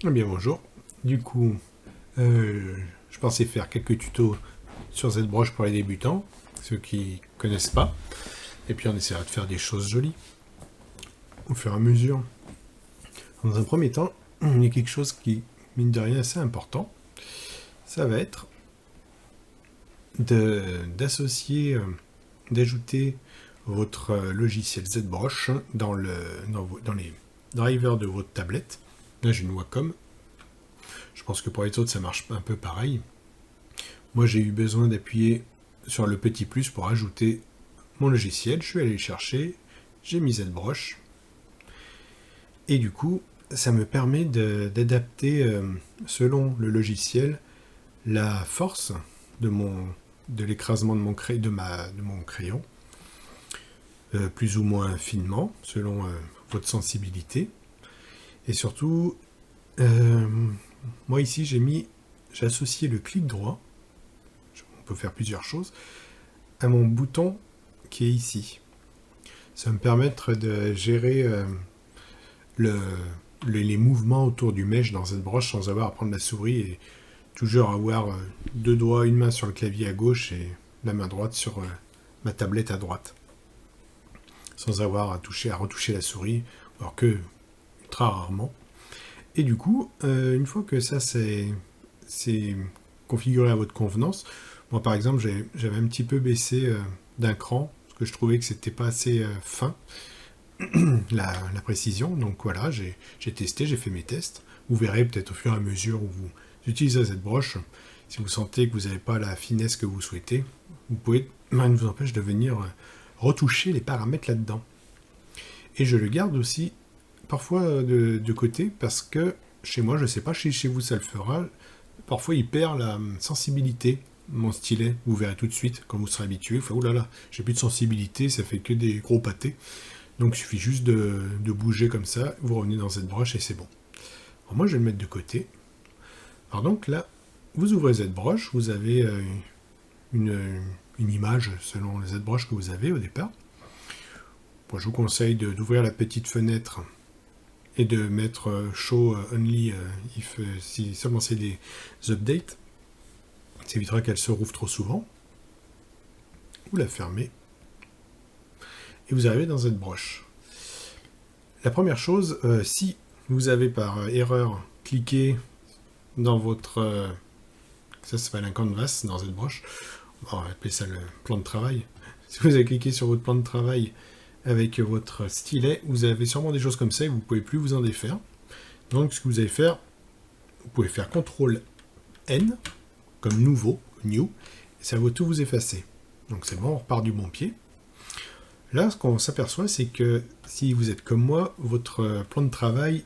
Eh bien bonjour. Du coup, euh, je pensais faire quelques tutos sur ZBrush pour les débutants, ceux qui connaissent pas, et puis on essaiera de faire des choses jolies au fur et à mesure. Dans un premier temps, il y a quelque chose qui, mine de rien, est assez important. Ça va être d'associer, d'ajouter votre logiciel ZBrush dans les drivers de votre tablette. Là, j'ai une Wacom. Je pense que pour les autres, ça marche un peu pareil. Moi, j'ai eu besoin d'appuyer sur le petit plus pour ajouter mon logiciel. Je suis allé le chercher, j'ai mis ZBrush. Et du coup, ça me permet d'adapter, selon le logiciel, la force de l'écrasement de mon crayon, plus ou moins finement, selon votre sensibilité. Et surtout, euh, moi ici, j'ai associé le clic droit, on peut faire plusieurs choses, à mon bouton qui est ici. Ça va me permettre de gérer le, les mouvements autour du mesh dans ZBrush sans avoir à prendre la souris et toujours avoir deux doigts, une main sur le clavier à gauche et la main droite sur ma tablette à droite. Sans avoir à retoucher la souris, alors que très rarement. Et du coup, une fois que ça c'est configuré à votre convenance, moi par exemple j'avais un petit peu baissé d'un cran, parce que je trouvais que c'était pas assez fin, la précision. Donc voilà, j'ai testé, j'ai fait mes tests. Vous verrez peut-être au fur et à mesure où vous utilisez cette broche, si vous sentez que vous n'avez pas la finesse que vous souhaitez, vous pouvez, rien ne vous empêche de venir retoucher les paramètres là-dedans. Et je le garde aussi parfois de côté parce que chez moi, je ne sais pas si chez vous ça le fera, parfois il perd la sensibilité, mon stylet. Vous verrez tout de suite quand vous serez habitué. Enfin, oh là là, j'ai plus de sensibilité, ça fait que des gros pâtés. Donc il suffit juste de bouger comme ça, vous revenez dans cette broche et c'est bon. Alors moi je vais le mettre de côté. Alors donc là, vous ouvrez ZBrush, vous avez une image selon le ZBrush que vous avez au départ. Moi je vous conseille d'ouvrir la petite fenêtre et de mettre Show Only si seulement c'est des updates. Ça évitera qu'elle se rouvre trop souvent. Vous la fermez et vous arrivez dans ZBrush. La première chose, si vous avez par erreur cliqué dans votre... ça s'appelle un canvas dans ZBrush, on va appeler ça le plan de travail. Si vous avez cliqué sur votre plan de travail avec votre stylet, vous avez sûrement des choses comme ça et vous ne pouvez plus vous en défaire. Donc ce que vous allez faire, vous pouvez faire CTRL N, comme nouveau, new, et ça va tout vous effacer. Donc c'est bon, on repart du bon pied. Là, ce qu'on s'aperçoit, c'est que si vous êtes comme moi, votre plan de travail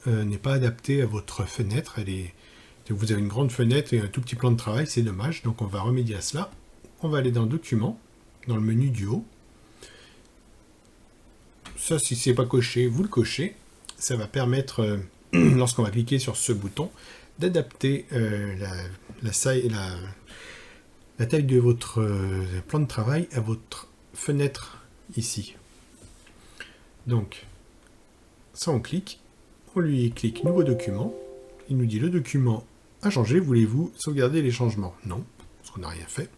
n'est pas adapté à votre fenêtre. Vous avez une grande fenêtre et un tout petit plan de travail, c'est dommage. Donc on va remédier à cela. On va aller dans Document, dans le menu du haut. Ça, si ce n'est pas coché, vous le cochez. Ça va permettre, lorsqu'on va cliquer sur ce bouton, d'adapter la taille de votre plan de travail à votre fenêtre ici. Donc, ça on clique, on lui clique Nouveau document, il nous dit le document a changé, voulez-vous sauvegarder les changements? Non, parce qu'on n'a rien fait.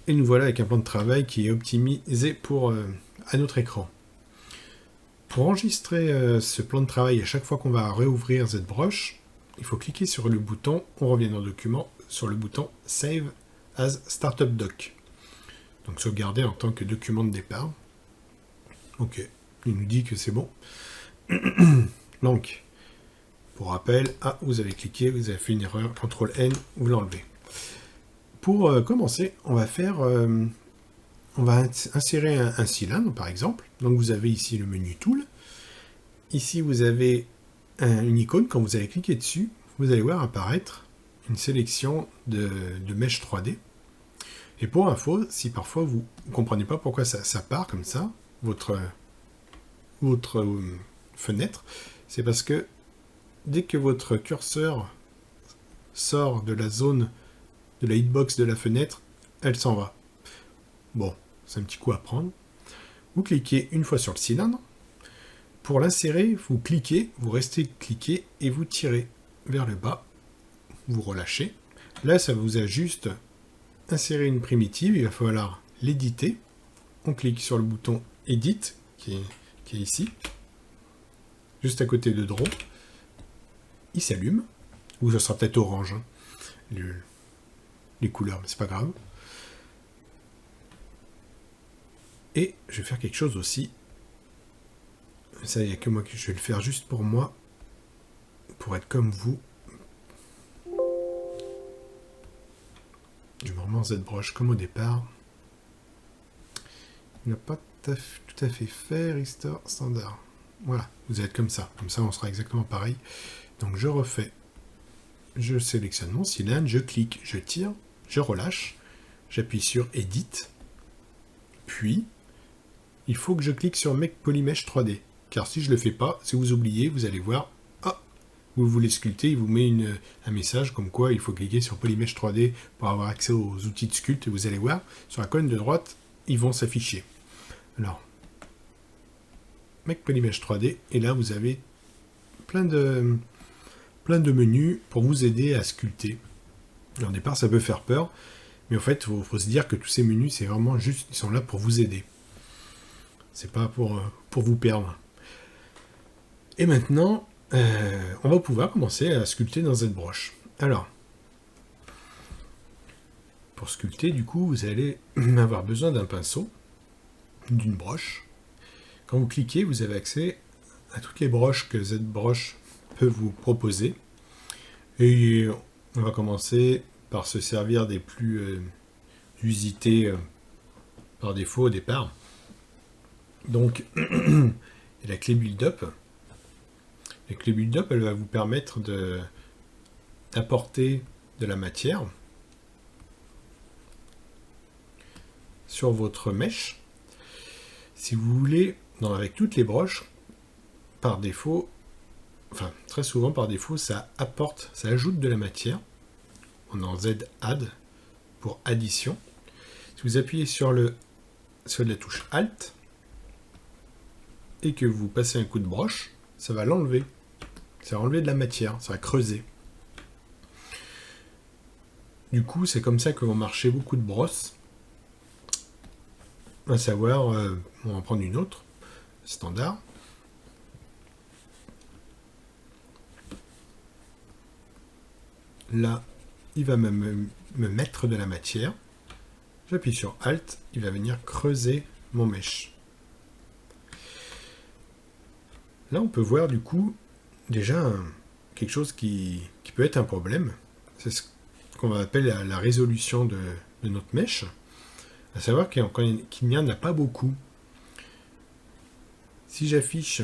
Et nous voilà avec un plan de travail qui est optimisé à notre écran. Pour enregistrer ce plan de travail à chaque fois qu'on va réouvrir ZBrush, il faut cliquer sur le bouton, on revient dans le document, sur le bouton Save as Startup Doc. Donc sauvegarder en tant que document de départ. Ok, il nous dit que c'est bon. Donc, pour rappel, vous avez cliqué, vous avez fait une erreur, CTRL N, vous l'enlevez. Pour commencer, on va insérer un cylindre, par exemple. Donc vous avez ici le menu Tool. Ici, vous avez une icône. Quand vous allez cliquer dessus, vous allez voir apparaître une sélection de mèches 3D. Et pour info, si parfois vous ne comprenez pas pourquoi ça part comme ça, votre fenêtre, c'est parce que dès que votre curseur sort de la zone de la hitbox de la fenêtre, elle s'en va. Bon, c'est un petit coup à prendre. Vous cliquez une fois sur le cylindre. Pour l'insérer, vous cliquez, vous restez cliqué et vous tirez vers le bas, vous relâchez. Là, ça vous a juste inséré une primitive, il va falloir l'éditer. On clique sur le bouton Edit, qui est ici, juste à côté de Draw. Il s'allume, ou ça sera peut-être orange, hein, les couleurs, mais c'est pas grave. Et je vais faire quelque chose aussi. Ça, il n'y a que moi qui je vais le faire juste pour moi, pour être comme vous. Je me remets en ZBrush comme au départ. Il n'a pas tout à fait fait Restore Standard. Voilà, vous êtes comme ça on sera exactement pareil. Donc je refais, je sélectionne mon cylindre, je clique, je tire, je relâche, j'appuie sur Edit, puis il faut que je clique sur Make Polymesh 3D, car si je ne le fais pas, si vous oubliez, vous allez voir, vous voulez sculpter, il vous met un message comme quoi il faut cliquer sur Polymesh 3D pour avoir accès aux outils de sculpte, et vous allez voir, sur la colonne de droite, ils vont s'afficher. Alors, Make Polymesh 3D, et là vous avez plein de menus pour vous aider à sculpter. Alors, au départ, ça peut faire peur, mais en fait, il faut se dire que tous ces menus, c'est vraiment juste, ils sont là pour vous aider. C'est pas pour vous perdre. Et maintenant, on va pouvoir commencer à sculpter dans ZBrush. Alors, pour sculpter, du coup, vous allez avoir besoin d'un pinceau, d'une broche. Quand vous cliquez, vous avez accès à toutes les broches que ZBrush peut vous proposer. Et on va commencer par se servir des plus usités par défaut au départ. Donc, la clé Build-Up. La clé Build-Up, elle va vous permettre d'apporter de la matière sur votre mèche. Si vous voulez, avec toutes les broches, par défaut, enfin très souvent par défaut, ça ajoute de la matière. On est en Z Add pour addition. Si vous appuyez sur la touche Alt et que vous passez un coup de broche, ça va l'enlever. Ça va enlever de la matière, ça va creuser. Du coup, c'est comme ça que vont marcher beaucoup de brosses. À savoir, on va prendre une autre, standard. Là, il va me mettre de la matière. J'appuie sur Alt, il va venir creuser mon mèche. Là, on peut voir du coup déjà quelque chose qui peut être un problème. C'est ce qu'on appelle la résolution de notre mèche. À savoir qu'il n'y en a pas beaucoup. Si j'affiche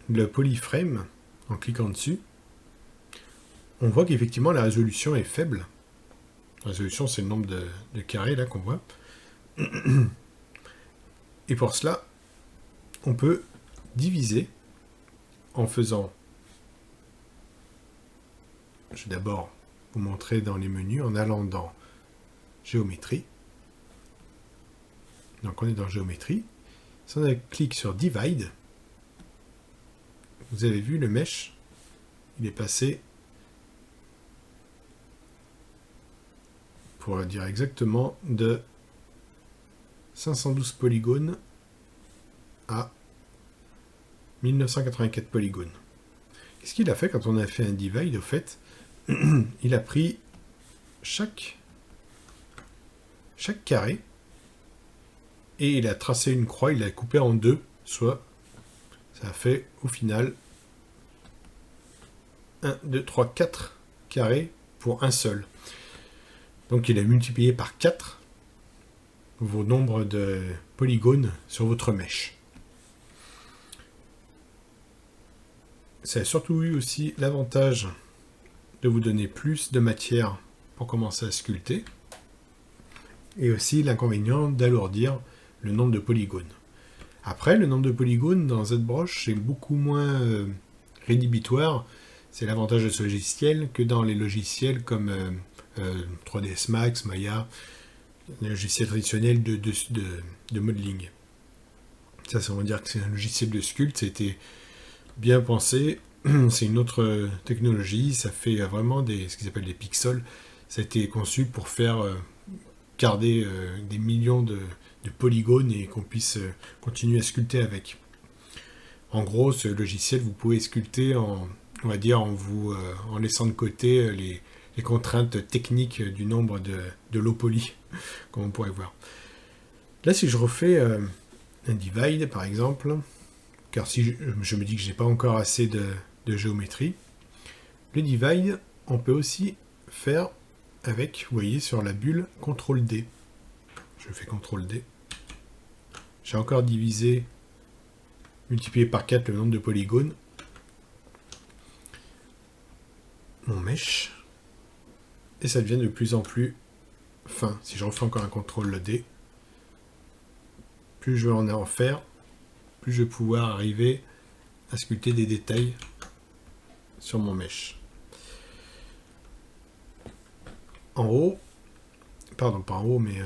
le polyframe en cliquant dessus, on voit qu'effectivement la résolution est faible. La résolution, c'est le nombre de carrés là qu'on voit. Et pour cela, on peut diviser en faisant... Je vais d'abord vous montrer dans les menus en allant dans Géométrie. Donc on est dans Géométrie. Si on clique sur Divide, vous avez vu le mesh, il est passé, pour dire exactement, de 512 polygones à 1984 polygones. Qu'est-ce qu'il a fait quand on a fait un divide? Au fait, il a pris chaque carré et il a tracé une croix, il l'a coupé en deux, soit ça a fait au final 1, 2, 3, 4 carrés pour un seul. Donc il a multiplié par 4 vos nombres de polygones sur votre mèche. Ça a surtout eu aussi l'avantage de vous donner plus de matière pour commencer à sculpter, et aussi l'inconvénient d'alourdir le nombre de polygones. Après, le nombre de polygones dans ZBrush, c'est beaucoup moins rédhibitoire. C'est l'avantage de ce logiciel que dans les logiciels comme 3ds Max, Maya, les logiciels traditionnels de modeling. Ça veut dire que c'est un logiciel de sculpte, ça a été bien pensé. C'est une autre technologie, ça fait vraiment ce qu'ils appellent des pixels. Ça a été conçu pour faire garder des millions de polygones et qu'on puisse continuer à sculpter avec. En gros, ce logiciel, vous pouvez sculpter on va dire, en laissant de côté les contraintes techniques du nombre de lots polis, comme on pourrait voir. Là, si je refais un divide, par exemple, car si je me dis que je n'ai pas encore assez de géométrie, le divide, on peut aussi faire avec, vous voyez, sur la bulle, CTRL-D. Je fais CTRL-D. J'ai encore divisé, multiplié par 4 le nombre de polygones. Mon mesh. Et ça devient de plus en plus fin. Si je refais encore un CTRL-D, plus je vais en faire, plus je vais pouvoir arriver à sculpter des détails sur mon mesh. En haut, pardon, pas en haut, mais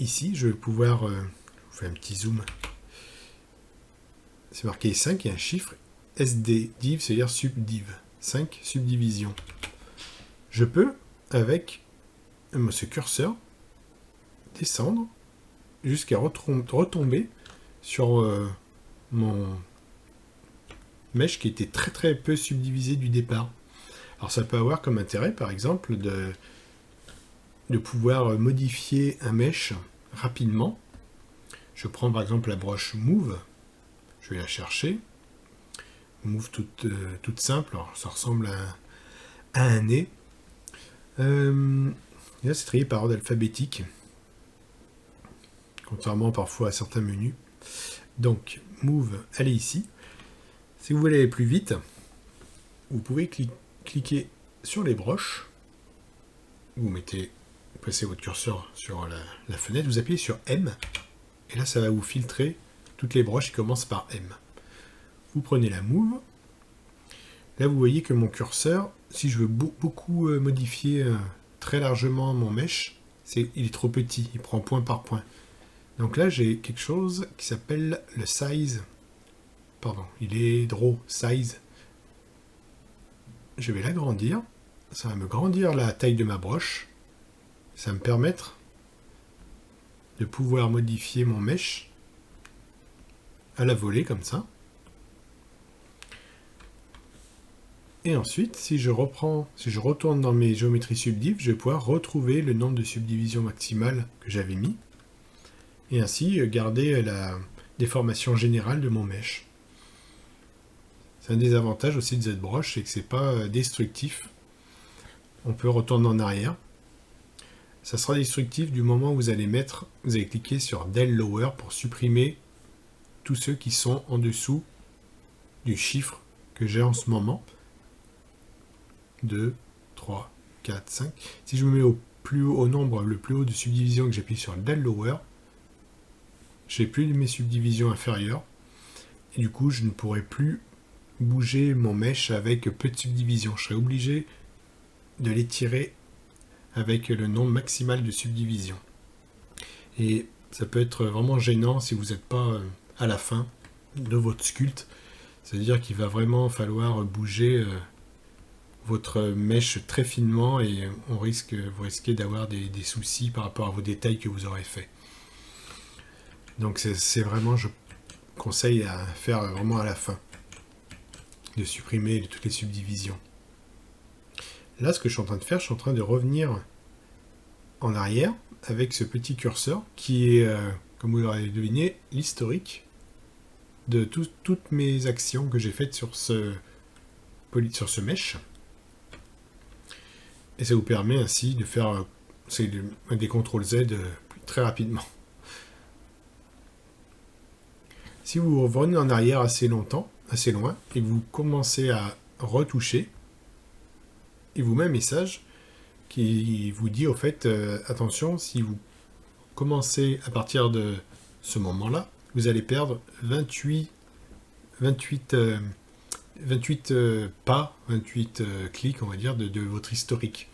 ici, je vais pouvoir, je vous fais un petit zoom, c'est marqué 5, il y a un chiffre, SDDiv, c'est-à-dire subdiv, 5 subdivisions. Je peux, avec ce curseur, descendre jusqu'à retomber sur mon mesh qui était très très peu subdivisé du départ. Alors ça peut avoir comme intérêt, par exemple, de pouvoir modifier un mesh rapidement. Je prends par exemple la broche Move, je vais la chercher. Move toute simple, alors ça ressemble à un nez. Et là c'est trié par ordre alphabétique, contrairement parfois à certains menus. Donc Move, elle est ici. Si vous voulez aller plus vite, vous pouvez cliquer sur les broches. Vous placez votre curseur sur la fenêtre, vous appuyez sur M, et là ça va vous filtrer toutes les broches qui commencent par M. Vous prenez la Move. Là vous voyez que mon curseur, si je veux beaucoup modifier très largement mon mesh, il est trop petit, il prend point par point. Donc là j'ai quelque chose qui s'appelle le size. Pardon, il est draw size. Je vais l'agrandir. Ça va me grandir la taille de ma broche. Ça va me permettre de pouvoir modifier mon mesh à la volée comme ça. Et ensuite, si je retourne dans mes géométries subdiv, je vais pouvoir retrouver le nombre de subdivisions maximales que j'avais mis et ainsi garder la déformation générale de mon mesh. C'est un des avantages aussi de ZBrush, c'est que c'est pas destructif. On peut retourner en arrière. Ça sera destructif du moment où vous allez cliquer sur Del Lower pour supprimer tous ceux qui sont en dessous du chiffre que j'ai en ce moment. 2, 3, 4, 5. Si je me mets au nombre le plus haut de subdivisions que j'appuie sur Del Lower, j'ai plus de mes subdivisions inférieures. Et du coup, je ne pourrai plus bouger mon mesh avec peu de subdivisions. Je serai obligé de les tirer avec le nombre maximal de subdivisions. Et ça peut être vraiment gênant si vous n'êtes pas à la fin de votre sculpte. C'est-à-dire qu'il va vraiment falloir bouger votre mesh très finement et vous risquez d'avoir des soucis par rapport à vos détails que vous aurez fait. Donc c'est vraiment, je conseille à faire vraiment à la fin, de supprimer toutes les subdivisions. Là, ce que je suis en train de faire, je suis en train de revenir en arrière avec ce petit curseur qui est, comme vous l'aurez deviné, l'historique de toutes mes actions que j'ai faites sur ce mesh. Et ça vous permet ainsi de faire des CTRL-Z très rapidement. Si vous revenez en arrière assez loin, et que vous commencez à retoucher, il vous met un message qui vous dit au fait, attention, si vous commencez à partir de ce moment-là, vous allez perdre 28 clics, on va dire, de votre historique.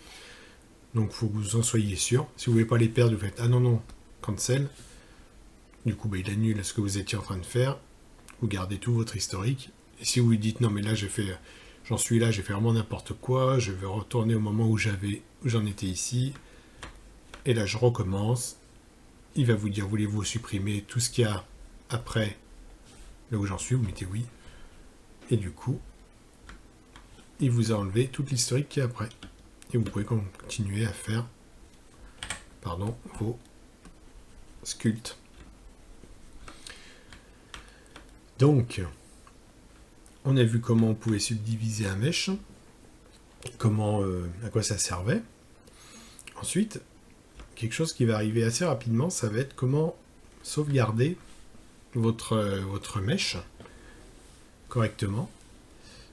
Donc il faut que vous en soyez sûr. Si vous ne voulez pas les perdre, vous faites ah non, cancel. Du coup, il annule ce que vous étiez en train de faire. Vous gardez tout votre historique. Et si vous lui dites non, mais là j'en suis là, j'ai fait vraiment n'importe quoi, je vais retourner au moment où j'en étais ici. Et là, je recommence. Il va vous dire, voulez-vous supprimer tout ce qu'il y a après là où j'en suis, vous mettez oui. Et du coup, il vous a enlevé toute l'historique qui est après. Et vous pouvez continuer à faire vos sculptes. Donc, on a vu comment on pouvait subdiviser un mesh, à quoi ça servait. Ensuite, quelque chose qui va arriver assez rapidement, ça va être comment sauvegarder votre mesh correctement.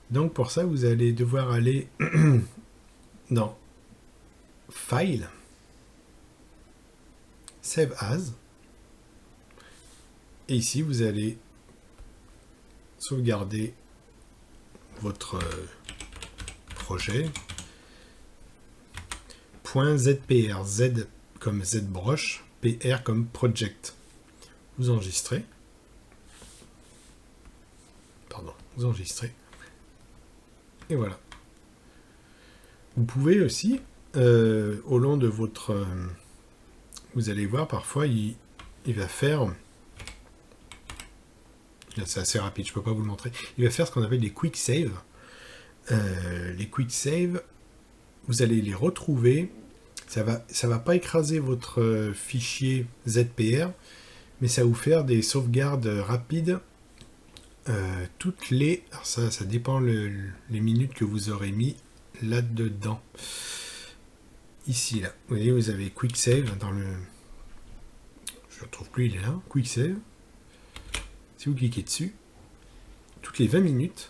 Donc pour ça, vous allez devoir aller dans File, Save As, et ici vous allez sauvegarder votre projet. .zpr, Z comme ZBrush, PR comme Project. Vous enregistrez. Vous enregistrez. Et voilà. Vous pouvez aussi, au long de votre... vous allez voir, parfois, il va faire... Là, c'est assez rapide, je ne peux pas vous le montrer. Il va faire ce qu'on appelle des quick save. Les quick save, vous allez les retrouver. Ça va pas écraser votre fichier ZPR, mais ça va vous faire des sauvegardes rapides. Toutes les... Alors ça dépend les minutes que vous aurez mis là-dedans. Ici, là. Vous voyez, vous avez Quick Save dans le... Je ne retrouve plus, il est là. Quick Save. Si vous cliquez dessus, toutes les 20 minutes,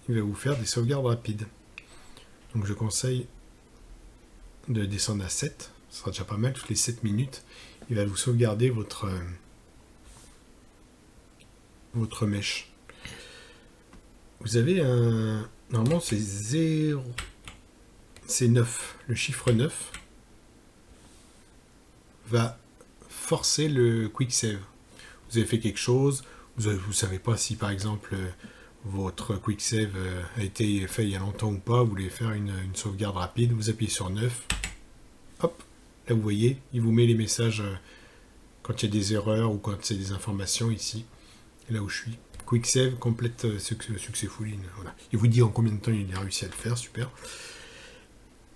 il va vous faire des sauvegardes rapides. Donc je conseille de descendre à 7. Ce sera déjà pas mal. Toutes les 7 minutes, il va vous sauvegarder votre mesh. Vous avez un... Normalement, c'est 0... C'est 9. Le chiffre 9 va forcer le quick save. Vous avez fait quelque chose, vous ne savez pas si par exemple votre quick save a été fait il y a longtemps ou pas, vous voulez faire une sauvegarde rapide, vous appuyez sur 9, hop, là vous voyez, il vous met les messages quand il y a des erreurs ou quand c'est des informations ici, là où je suis. Quick save complète successfully. Voilà. Il vous dit en combien de temps il a réussi à le faire, super.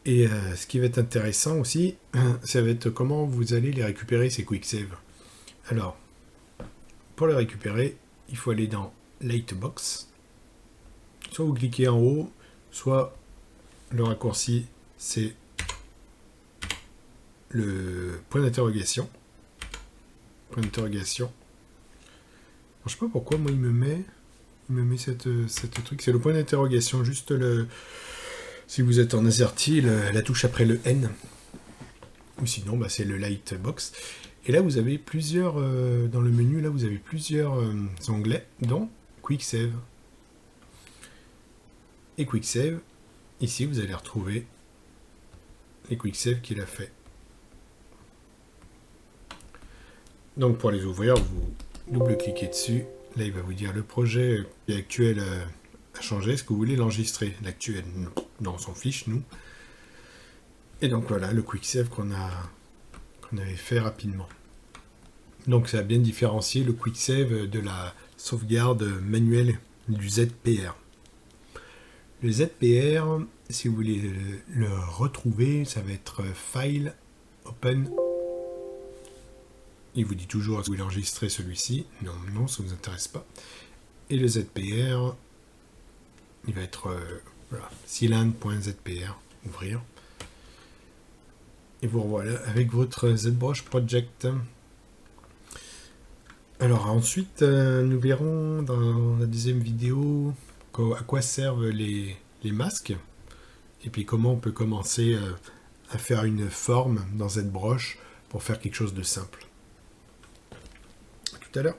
Et ce qui va être intéressant aussi, ça va être comment vous allez les récupérer, ces quick save. Alors, pour les récupérer, il faut aller dans Lightbox. Soit vous cliquez en haut, soit le raccourci, c'est le point d'interrogation. Point d'interrogation. Je sais pas pourquoi, moi, il me met cette truc. C'est le point d'interrogation, juste le... Si vous êtes en AZERTY, la touche après le N. Ou sinon, c'est le Lightbox. Et là, vous avez plusieurs... dans le menu, là, vous avez plusieurs onglets, dont Quick Save. Et Quick Save, ici, vous allez retrouver les Quick Save qu'il a fait. Donc, pour les ouvrir, vous double-cliquez dessus. Là, il va vous dire le projet actuel a changé. Est-ce que vous voulez l'enregistrer? L'actuel, non, on s'en fiche, nous. Et donc, voilà, le Quick Save qu'on avait fait rapidement. Donc, ça a bien différencié le Quick Save de la sauvegarde manuelle du ZPR. Le ZPR, si vous voulez le retrouver, ça va être File, Open. Il vous dit toujours, est-ce que vous voulez enregistrer celui-ci? Non, ça ne vous intéresse pas. Et le ZPR, il va être voilà, Sealand.zpr, ouvrir. Et vous revoilà avec votre ZBrush Project. Alors ensuite, nous verrons dans la deuxième vidéo à quoi servent les masques. Et puis comment on peut commencer à faire une forme dans ZBrush pour faire quelque chose de simple. À tout à l'heure.